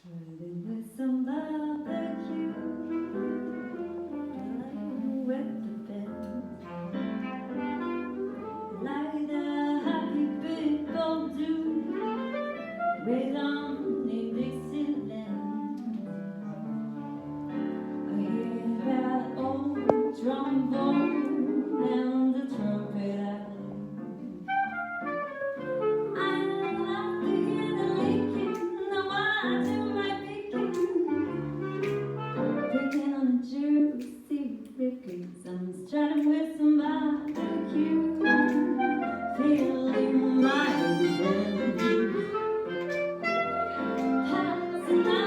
Riding with some barbecue, lying with the band, like the happy people do, way down in Dixieland. I hear that old trombone and the trumpet I play. I love to hear the licking, now I do my picking on the juicy ribcage. I'm starting with some barbecue, feeling my revenge. Passing out